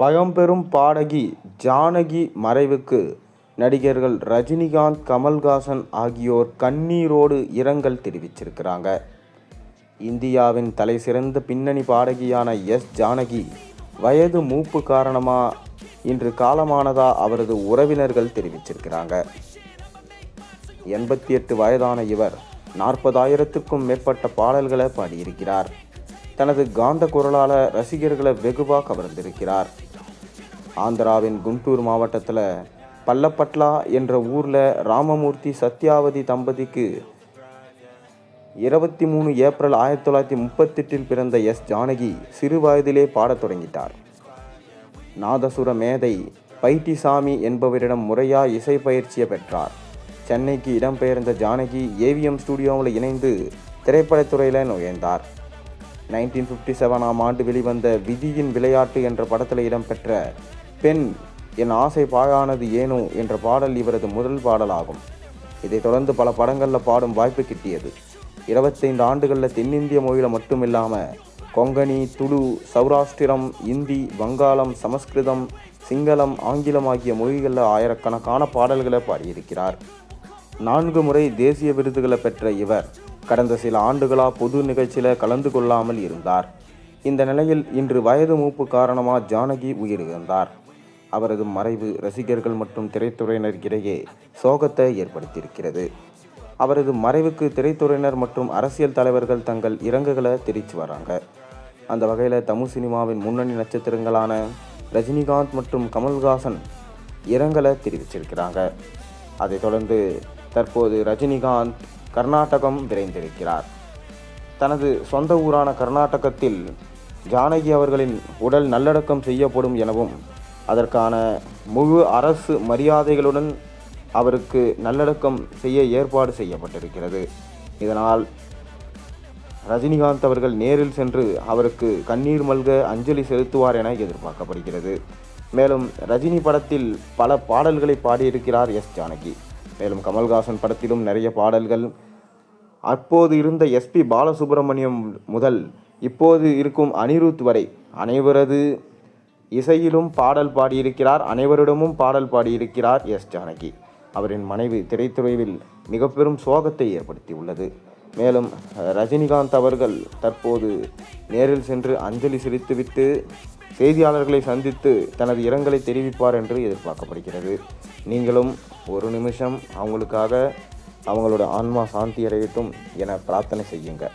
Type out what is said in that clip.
பழம்பெரும் பாடகி ஜானகி மறைவுக்கு நடிகர்கள் ரஜினிகாந்த், கமல்ஹாசன் ஆகியோர் கண்ணீரோடு இரங்கல் தெரிவிச்சிருக்கிறாங்க. இந்தியாவின் தலைசிறந்த பின்னணி பாடகியான ஜானகி வயது மூப்பு காரணமாக இன்று காலமானதா அவரது உறவினர்கள் தெரிவிச்சிருக்கிறாங்க. 88 வயதான இவர் 40,000க்கும் மேற்பட்ட பாடல்களை பாடியிருக்கிறார். தனது காந்த குரலால் ரசிகர்களை வெகுவாக கவர்ந்திருக்கிறார். ஆந்திராவின் குண்டூர் மாவட்டத்தில் பல்லப்பட்லா என்ற ஊரில் ராமமூர்த்தி சத்யாவதி தம்பதிக்கு 23 ஏப்ரல் 1938 பிறந்த ஜானகி சிறு வயதிலே பாடத் தொடங்கிட்டார். நாதசுர மேதை பைட்டிசாமி என்பவரிடம் முறையாக இசை பயிற்சியை பெற்றார். சென்னைக்கு இடம்பெயர்ந்த ஜானகி ஏவிஎம் ஸ்டுடியோவில் இணைந்து திரைப்படத்துறையில் நுழைந்தார். 1957 ஆண்டு வெளிவந்த விதியின் விளையாட்டு என்ற படத்தில் இடம்பெற்ற பெண் என் ஆசை பாழானது ஏனோ என்ற பாடல் இவரது முதல் பாடலாகும். இதைத் தொடர்ந்து பல படங்களில் பாடும் வாய்ப்பு கிட்டியது. 25 ஆண்டுகளில் தென்னிந்திய மொழியில் மட்டுமில்லாமல் கொங்கணி, துளு, சௌராஷ்டிரம், இந்தி, வங்காளம், சமஸ்கிருதம், சிங்களம், ஆங்கிலம் ஆகிய மொழிகளில் ஆயிரக்கணக்கான பாடல்களை பாடியிருக்கிறார். 4 முறை தேசிய விருதுகளை பெற்ற இவர் கடந்த சில ஆண்டுகளாக பொது நிகழ்ச்சியில் கலந்து கொள்ளாமல் இருந்தார். இந்த நிலையில் இன்று வயது மூப்பு காரணமாக ஜானகி உயிரிழந்தார். அவரது மறைவு ரசிகர்கள் மற்றும் திரைத்துறையினருக்கிடையே சோகத்தை ஏற்படுத்தியிருக்கிறது. அவரது மறைவுக்கு திரைத்துறையினர் மற்றும் அரசியல் தலைவர்கள் தங்கள் இரங்கல்களை தெரிவித்து வராங்க. அந்த வகையில் தமிழ் சினிமாவின் முன்னணி நட்சத்திரங்களான ரஜினிகாந்த் மற்றும் கமல்ஹாசன் இரங்கலை தெரிவிச்சிருக்கிறாங்க. அதைத் தொடர்ந்து தற்போது ரஜினிகாந்த் கர்நாடகம் விரைந்திருக்கிறார். தனது சொந்த ஊரான கர்நாடகத்தில் ஜானகி அவர்களின் உடல் நல்லடக்கம் செய்யப்படும் எனவும் அதற்கான முழு அரசு மரியாதைகளுடன் அவருக்கு நல்லடக்கம் செய்ய ஏற்பாடு செய்யப்பட்டிருக்கிறது. இதனால் ரஜினிகாந்த் அவர்கள் நேரில் சென்று அவருக்கு கண்ணீர் மல்க அஞ்சலி செலுத்துவார் என எதிர்பார்க்கப்படுகிறது. மேலும் ரஜினி படத்தில் பல பாடல்களை பாடியிருக்கிறார் ஜானகி. மேலும் கமல்ஹாசன் படத்திலும் நிறைய பாடல்கள், அப்போது இருந்த எஸ்பி பாலசுப்ரமணியம் முதல் இப்போது இருக்கும் அனிருத் வரை அனைவரது இசையிலும் பாடல் பாடியிருக்கிறார். அனைவரிடமும் பாடல் பாடியிருக்கிறார் ஜானகி. அவரின் மனைவி திரைத்துறையில் மிக பெரும் சோகத்தை ஏற்படுத்தியுள்ளது. மேலும் ரஜினிகாந்த் அவர்கள் தற்போது நேரில் சென்று அஞ்சலி செலுத்திவிட்டு செய்தியாளர்களை சந்தித்து தனது இரங்கலை தெரிவிப்பார் என்று எதிர்பார்க்கப்படுகிறது. நீங்களும் ஒரு நிமிஷம் அவங்களுக்காக அவங்களோட ஆன்மா சாந்தி அடையட்டும் என பிரார்த்தனை செய்யுங்க.